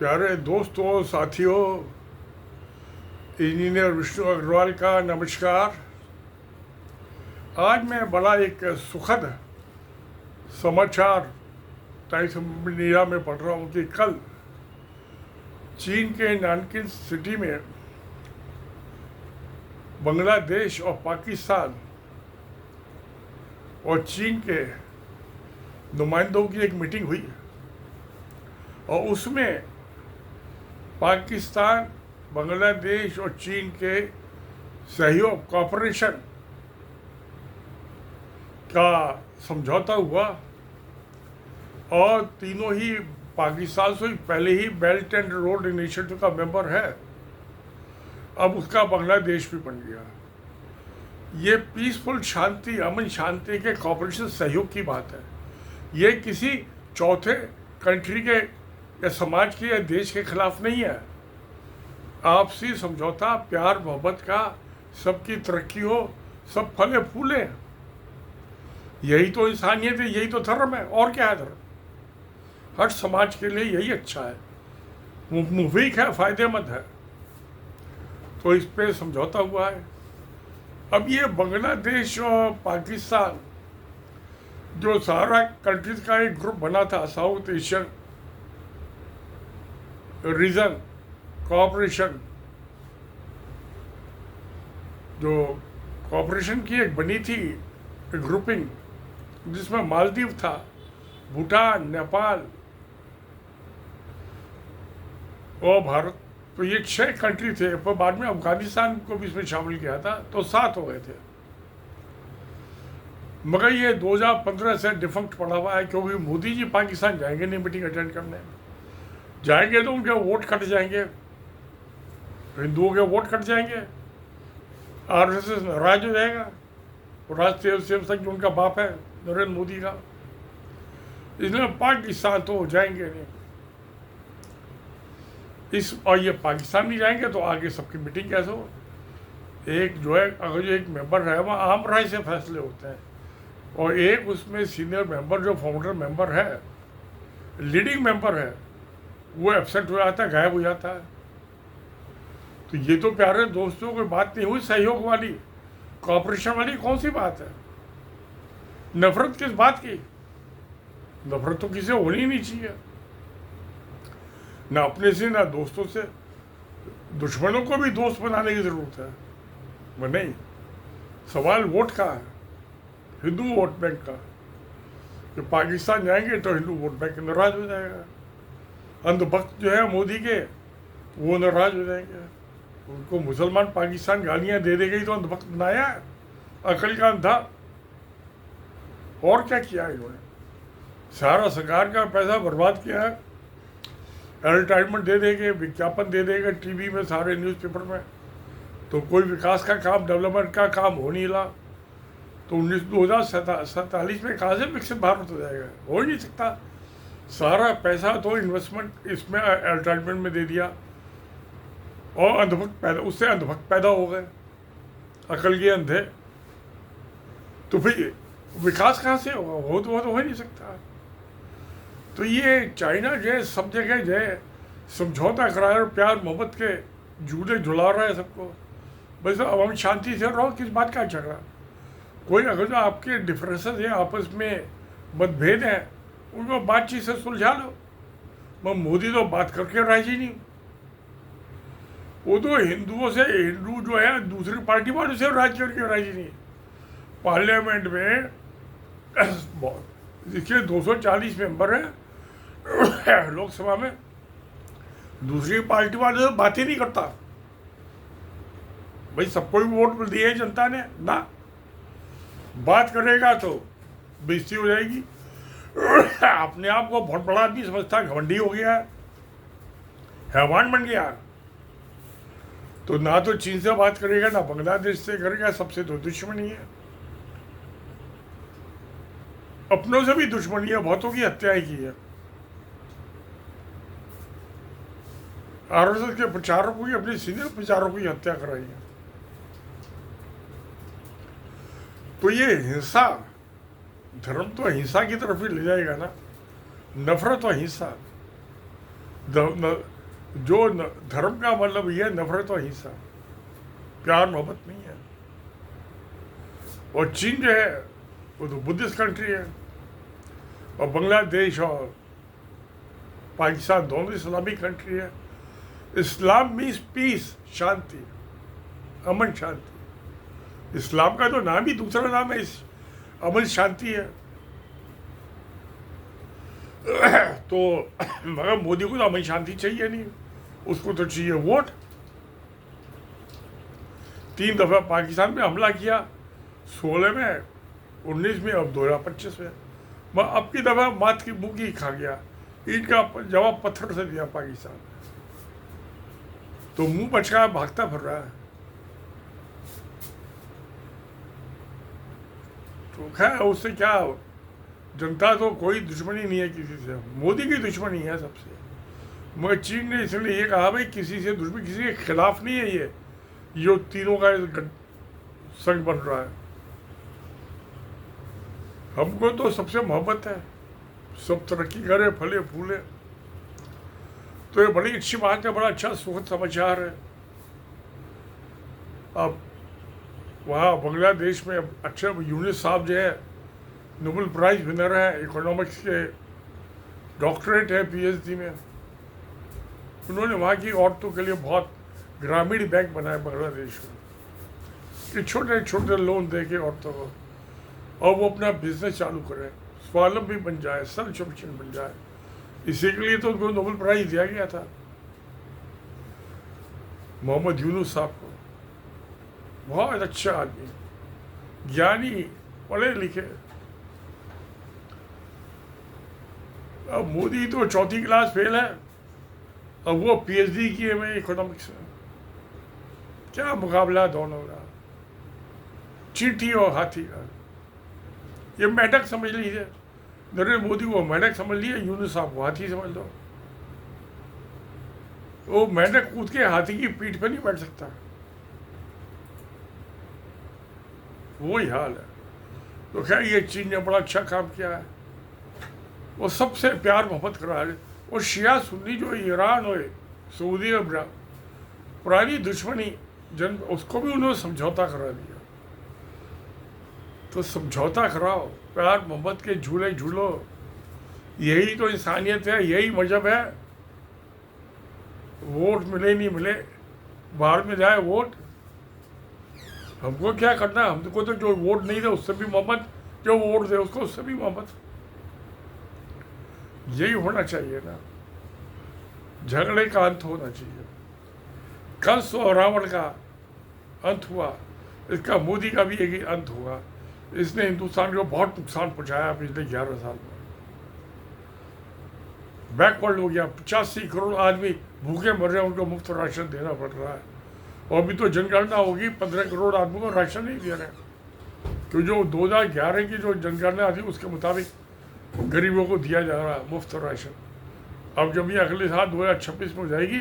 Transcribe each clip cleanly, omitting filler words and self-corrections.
प्यारे दोस्तों, साथियों, इंजीनियर विष्णु अग्रवाल का नमस्कार। आज मैं बड़ा एक सुखद समाचार टाइम्स ऑफ इंडिया में पढ़ रहा हूँ कि कल चीन के नानकिन सिटी में बांग्लादेश और पाकिस्तान और चीन के नुमाइंदों की एक मीटिंग हुई और उसमें पाकिस्तान, बांग्लादेश और चीन के सहयोग कॉपरेशन का समझौता हुआ और तीनों ही पाकिस्तान से पहले ही बेल्ट एंड रोड इनिशिएटिव का मेंबर है, अब उसका बांग्लादेश भी बन गया। ये पीसफुल शांति, अमन शांति के कॉपरेशन सहयोग की बात है। ये किसी चौथे कंट्री के या समाज के या देश के खिलाफ नहीं है। आपसी समझौता, प्यार मोहब्बत का, सबकी तरक्की हो, सब फले फूले, यही तो इंसानियत है, यही तो धर्म है। और क्या है धर्म? हर समाज के लिए यही अच्छा है, मुफीक है, फायदेमंद है। तो इस पे समझौता हुआ है। अब ये बांग्लादेश और पाकिस्तान जो सारा कंट्रीज का एक ग्रुप बना था, साउथ एशियन रीजन कोऑपरेशन, जो कोऑपरेशन की एक बनी थी ग्रुपिंग, जिसमें मालदीव था, भूटान, नेपाल और भारत, तो ये 6 कंट्री थे। पर बाद में अफगानिस्तान को भी इसमें शामिल किया था, तो 7 हो गए थे। मगर ये 2015 से डिफंक्ट पड़ा हुआ है, क्योंकि मोदी जी पाकिस्तान जाएंगे नहीं मीटिंग अटेंड करने। जाएंगे तो उनके वोट कट जाएंगे, हिंदुओं के वोट कट जाएंगे, आरएसएस नाराज हो जाएगा। राष्ट्रीय स्वयंसेवक जो उनका बाप है नरेंद्र मोदी का, इसलिए पाकिस्तान तो जाएंगे नहीं। और ये पाकिस्तान नहीं जाएंगे तो आगे सबकी मीटिंग कैसे हो? एक जो है, अगर जो एक मेंबर है वहाँ आम राय से फैसले होते हैं, और एक उसमें सीनियर मेंबर जो फाउंडर मेंबर है, लीडिंग मेंबर है, वो एब्सेंट हो जाता है, गायब हो जाता है। तो ये तो प्यारे दोस्तों कोई बात नहीं हुई सहयोग वाली, कॉपरेशन वाली। कौन सी बात है? नफरत किस बात की? नफरत तो किसी होनी ही नहीं चाहिए, ना अपने से ना दोस्तों से। दुश्मनों को भी दोस्त बनाने की जरूरत है, वो नहीं। सवाल वोट का है, हिंदू वोट बैंक का। कि पाकिस्तान जाएंगे तो हिंदू वोट बैंक नाराज हो जाएगा, अंधभक्त जो है मोदी के वो नाराज हो जाएंगे। उनको मुसलमान पाकिस्तान गालियां दे देगा ही तो अंधभक्त बनाया है, अकल का अंधा। और क्या किया इन्होंने? सारा सरकार का पैसा बर्बाद किया है। एडवर्टाइजमेंट दे देंगे, विज्ञापन दे देंगे टीवी में, सारे न्यूज़पेपर में, तो कोई विकास का काम, डेवलपमेंट का काम हो नहीं रहा। तो 2047 में कहाँ से विकसित भारत हो जाएगा? हो ही नहीं सकता। सारा पैसा तो इन्वेस्टमेंट इसमें एडवर्टाइजमेंट में दे दिया, और अंधभक्त पैदा, उससे अंधभक्त पैदा हो गए, अकल के अंधे। तो फिर विकास कहाँ से होगा? वो तो हो ही नहीं सकता। तो ये चाइना जो है सब जगह जो है समझौता करा है और प्यार मोहब्बत के झूले झुला रहा है सबको। बस अब हम शांति से रहो, किस बात का झगड़ा? कोई अगर जो आपके डिफरेंसेस हैं, आपस में मतभेद हैं, उनको बातचीत से सुलझा लो। मैं मोदी तो बात करके राजी नहीं, वो तो हिंदुओं से, हिंदू जो है दूसरी पार्टी वालों से राज करके राजी नहीं। पार्लियामेंट में देखिए 240 मेंबर हैं लोकसभा में, दूसरी पार्टी वाले से बात ही नहीं करता। भाई सबको ही वोट दिए है जनता ने ना, बात करेगा तो बेइज्जती हो जाएगी। अपने आप को बहुत बड़ा आदमी समझता, घमंडी हो गया है, हैवान बन गया। तो ना तो चीन से बात करेगा, ना बांग्लादेश से करेगा, सबसे तो दुश्मनी है। अपनों से भी दुश्मनी है, बहुतों की हत्याएं की है। आरएसएस के प्रचारकों की, अपने सीनियर प्रचारकों की हत्या कराई है। तो ये हिंसा, धर्म तो अहिंसा की तरफ ही ले जाएगा ना, नफरत और हिंसा। धर्म का मतलब ये नफरत और हिंसा, प्यार मोहब्बत नहीं है। और चीन जो है वो तो बुद्धिस्ट कंट्री है, और बांग्लादेश और पाकिस्तान दोनों इस्लामिक कंट्री है। इस्लाम मीन्स पीस, शांति, अमन शांति। इस्लाम का तो नाम ही दूसरा नाम है अमन शांति है। तो मगर मोदी को तो अमन शांति चाहिए नहीं, उसको तो चाहिए वोट। 3 दफा पाकिस्तान में हमला किया, 16 में, 19 में, अब 2025 में। मैं अब की दफा मात की मुंह खा गया, ईंट का जवाब पत्थर से दिया पाकिस्तान। तो मुंह बचका भागता फिर रहा है। तो खैर उससे क्या, जनता तो कोई दुश्मनी नहीं है किसी से, मोदी की दुश्मनी है सबसे। मगर चीन ने इसलिए ये कहा भाई किसी से दुश्मनी, किसी के खिलाफ नहीं है ये जो तीनों का संग बन रहा है। हमको तो सबसे मोहब्बत है, सब तरक्की करे, फले फूले। तो ये बड़ी अच्छी बात है, बड़ा अच्छा सुखद समाचार है। अब वहाँ बांग्लादेश में अच्छे यूनिस साहब जो है नोबेल प्राइज विनर है, इकोनॉमिक्स के डॉक्टरेट है, PhD में। उन्होंने वहाँ की औरतों के लिए बहुत ग्रामीण बैंक बनाए बांग्लादेश में, कि छोटे छोटे लोन दे के औरतों को, और वो अपना बिजनेस चालू करें, स्वावलंबी बन जाए, सेल्फ सफिशिएंट बन जाए। इसी के लिए तो उनको नोबेल प्राइज दिया गया था, मोहम्मद यूनुस साहब को। बहुत अच्छा आदमी, ज्ञानी, पढ़े लिखे। अब मोदी तो 4th क्लास फेल है, अब वो PhD किए हुए इकोनॉमिक्स में। क्या मुकाबला दोनों का, चींटी और हाथी का। ये मेंढक समझ लीजिए, नरेंद्र मोदी को मेंढक समझ लिए, यूनुस साहब को हाथी समझ लो। वो मेंढक कूद के हाथी की पीठ पे नहीं बैठ सकता, वही हाल है। तो खैर ये चीन ने बड़ा अच्छा काम किया है, वो सबसे प्यार मोहब्बत करा है। और शिया सुन्नी जो ईरान और सऊदी अरब, पुरानी दुश्मनी उसको भी उन्होंने समझौता करा दिया। तो समझौता कराओ, प्यार मोहब्बत के झूले झूलो, यही तो इंसानियत है, यही मजहब है। वोट मिले नहीं मिले, बाहर में जाए वोट, हमको क्या करना। हमको तो जो वोट नहीं दे उससे भी मोहब्बत, जो वोट दे उसको उससे भी मोहब्बत। यही होना चाहिए ना, झगड़े का अंत होना चाहिए। कंस और रावण का अंत हुआ, इसका मोदी का भी एक ही अंत होगा। इसने हिंदुस्तान को बहुत नुकसान पहुंचाया पिछले 11 साल में। बैकवर्ड हो गया, 85 करोड़ आदमी भूखे मर रहे हैं, उनको मुफ्त राशन देना पड़ रहा है। और अभी तो जनगणना होगी, 15 करोड़ आदमी को राशन नहीं दे रहे हैं। तो जो 2011 की जो जनगणना थी उसके मुताबिक गरीबों को दिया जा रहा है मुफ्त राशन। अब जब ये अगले साल 2026 में हो जाएगी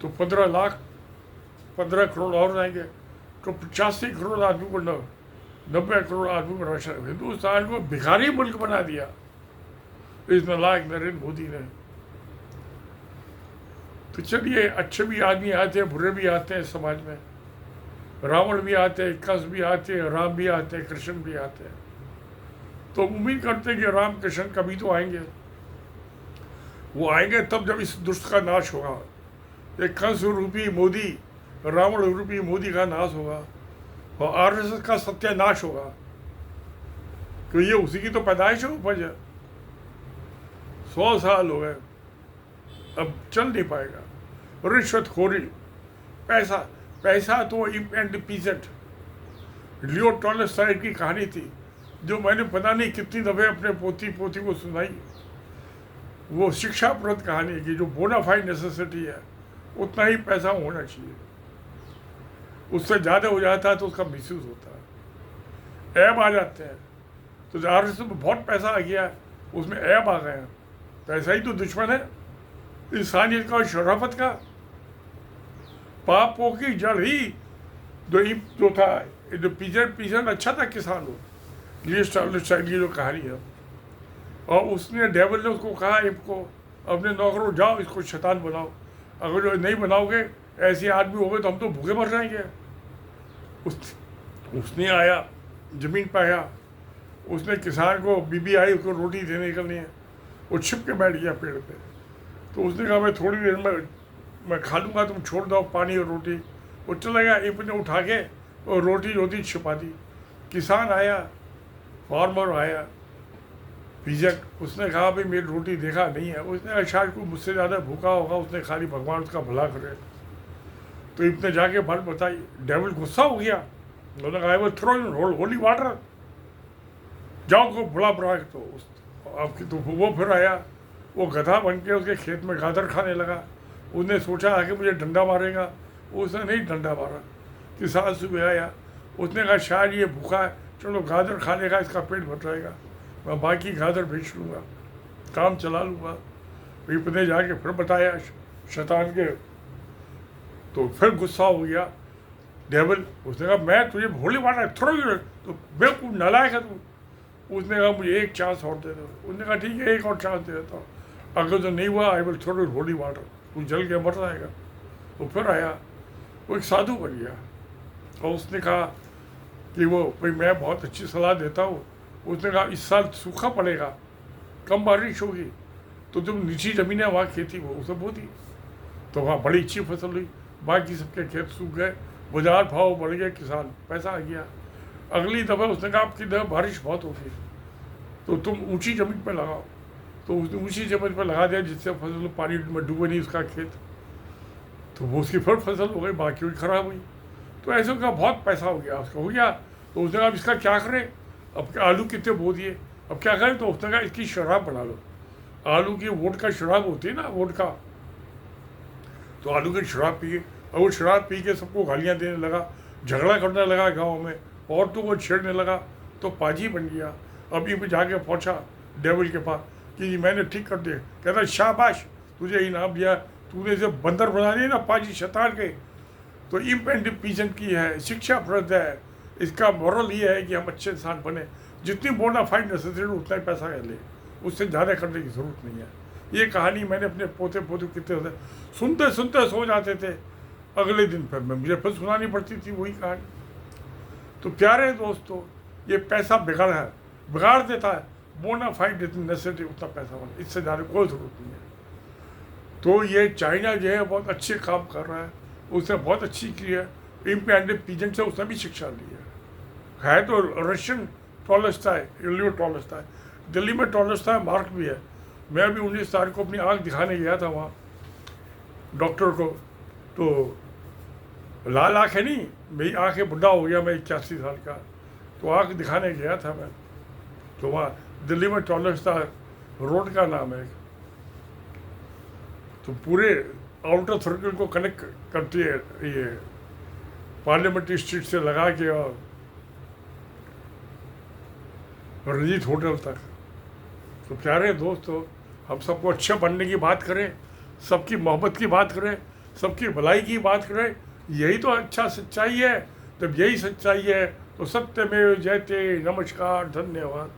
तो 15 करोड़ और जाएंगे, तो 85 करोड़ आदमी को 90 करोड़ आदमी को राशन। हिंदुस्तान को भिखारी मुल्क बना दिया इस नालायक नरेंद्र मोदी ने। तो चलिए, अच्छे भी आदमी आते हैं, बुरे भी आते हैं समाज में। रावण भी आते हैं, कंस भी आते हैं, राम भी आते हैं, कृष्ण भी आते हैं। तो उम्मीद करते हैं कि राम कृष्ण कभी तो आएंगे। वो आएंगे तब जब इस दुष्ट का नाश होगा। एक कंस रूपी मोदी, रावण रूपी मोदी का नाश होगा, और RSS का सत्यानाश होगा। तो ये उसी की तो पैदाइश है, उपज है। 100 साल हो गए, अब चल नहीं पाएगा। रिश्वतखोरी, पैसा, पैसा तो imp and peasant, Leo Tolstoy की कहानी थी, जो मैंने पता नहीं कितनी दफ़े अपने पोती को सुनाई। वो शिक्षाप्रद कहानी की, जो बोनाफाइड नेसेसिटी है, उतना ही पैसा होना चाहिए। उससे ज़्यादा हो जाता है तो उसका मिसयूज़ होता है, ऐब आ जाते हैं। तो RSS में बहुत पैसा आ गया है, उसमें ऐब आ गए हैं। पैसा ही तो दुश्मन है इंसानियत का और शराफत का। पापों की जड़ ही जो था, जो पीजन अच्छा था किसान हो, ये जो कहानी है। और उसने डेविल ने उसको कहा, ऐब को, अपने नौकरों जाओ इसको शैतान बनाओ, अगर जो नहीं बनाओगे ऐसे आदमी हो गए तो हम तो भूखे मर जाएंगे। उसने आया, ज़मीन पर आया, उसने किसान को, बीबी आई उसको रोटी देने निकलनी है, वो छिप के बैठ गया पेड़ पे। तो उसने कहा मैं थोड़ी देर में मैं खा लूँगा, तुम छोड़ दो पानी और रोटी। वो चला गया, एक ने उठा के और रोटी छिपा दी। किसान आया, फार्मर आया, बीजक, उसने कहा भाई मेरी रोटी देखा नहीं है। उसने कहा शायद कोई मुझसे ज़्यादा भूखा होगा, उसने खाली भगवान उसका भला करे। तो इतने जाके बात बताई, डेविल गुस्सा हो गया, उन्होंने कहा वो थ्रो इन होली वाटर, जाओ को बुला बुला के। तो आपकी तो वो फिर आया, वो गधा बन के उसके खेत में गाजर खाने लगा। उसने सोचा कि मुझे डंडा मारेगा, उसने नहीं डंडा मारा। किसान सुबह आया, उसने कहा शायद ये भूखा है, चलो गाजर खा लेगा, इसका पेट भर जाएगा, मैं बाकी गाजर बेच लूँगा, काम चला लूँगा। इतने जाके फिर बताया शैतान के, तो फिर गुस्सा हो गया डेविल। उसने कहा मैं तुझे होली वाटर थोड़ा, तो बिल्कुल नालायक है तू। उसने कहा मुझे एक चांस और दे दो। उसने कहा ठीक है एक और चांस दे देता हूँ, अगर तो नहीं हुआ I will throw you holy water, तू जल के मर जाएगा। वो फिर आया, वो एक साधु बन गया और उसने कहा कि वो भाई मैं बहुत अच्छी सलाह देता हूँ। उसने कहा इस साल सूखा पड़ेगा, कम बारिश होगी, तो तुम नीची ज़मीन है वहाँ खेती हो उसे बो दी, तो वहाँ बड़ी अच्छी फसल हुई। बाकी सबके खेत सूख गए, बाजार भाव बढ़ गए, किसान पैसा आ गया। अगली दफ़ा उसने कहा आपकी दफ़ा बारिश बहुत होगी तो तुम ऊंची ज़मीन पर लगाओ। तो उसने ऊंची ज़मीन पर लगा दिया, जिससे फसल पानी में डूबे नहीं उसका खेत, तो वो उसकी फिर फसल हो गई, बाकी भी खराब हुई। तो ऐसे उसका बहुत पैसा हो गया, उसका हो गया। तो उसने कहा अब इसका क्या करें, अब आलू कितने बो दिए, अब क्या करें। तो उसने कहा इसकी शराब बना लो, आलू की वोडका शराब होती है ना, वोडका, तो आलू की शराब पिए। और वो शराब पी के सबको गालियाँ देने लगा, झगड़ा करने लगा गाँव में, औरतों को छेड़ने लगा, तो पाजी बन गया। अभी भी जाके पहुँचा डेविल के पास कि मैंने ठीक कर दिया। कहता शाबाश, तुझे इनाम दिया, तूने इसे बंदर बना दिया ना पाजी शैतान के। तो इम्पेंडिपिजन की है, शिक्षा प्रद है, इसका मॉरल ये है कि हम अच्छे इंसान बने, जितनी बोनाफाइड नेसेसिटी उतना ही पैसा ले, उससे ज़्यादा करने की ज़रूरत नहीं है। ये कहानी मैंने अपने पोते कितने सुनते सुनते सो जाते थे, अगले दिन फिर मुझे फिर सुनानी पड़ती थी वही कहानी। तो प्यारे दोस्तों, ये पैसा बिगाड़ देता है, बोनाफाइड जितनी नेसेसिटी उतना पैसा बना, इससे ज़्यादा कोई ज़रूरत नहीं है। तो ये चाइना जो है बहुत अच्छे काम कर रहा है, उसने बहुत अच्छी की है, इम्पेंडिपिजन से उसने भी शिक्षा ली है तो रशियन टॉलस्टॉय, लियो टॉलस्टॉय, दिल्ली में टॉलस्टॉय मार्क भी है। मैं अभी 19 तारीख को अपनी आँख दिखाने गया था वहाँ डॉक्टर को, तो लाल आँख है नहीं, मेरी आँखें बुढ़ा हो गया, मैं 81 साल का, तो आँख दिखाने गया था मैं। तो वहाँ दिल्ली में टॉलस्टॉय रोड का नाम है, तो पूरे आउटर सर्कल को कनेक्ट करती है ये पार्लियामेंट्री स्ट्रीट से लगा के और रंजीत होटल तक। तो प्यारे दोस्तों, हम सबको अच्छे बनने की बात करें, सबकी मोहब्बत की बात करें, सबकी भलाई की बात करें, यही तो अच्छा सच्चाई है। जब यही सच्चाई है तो सत्यमेव जयते। नमस्कार, धन्यवाद।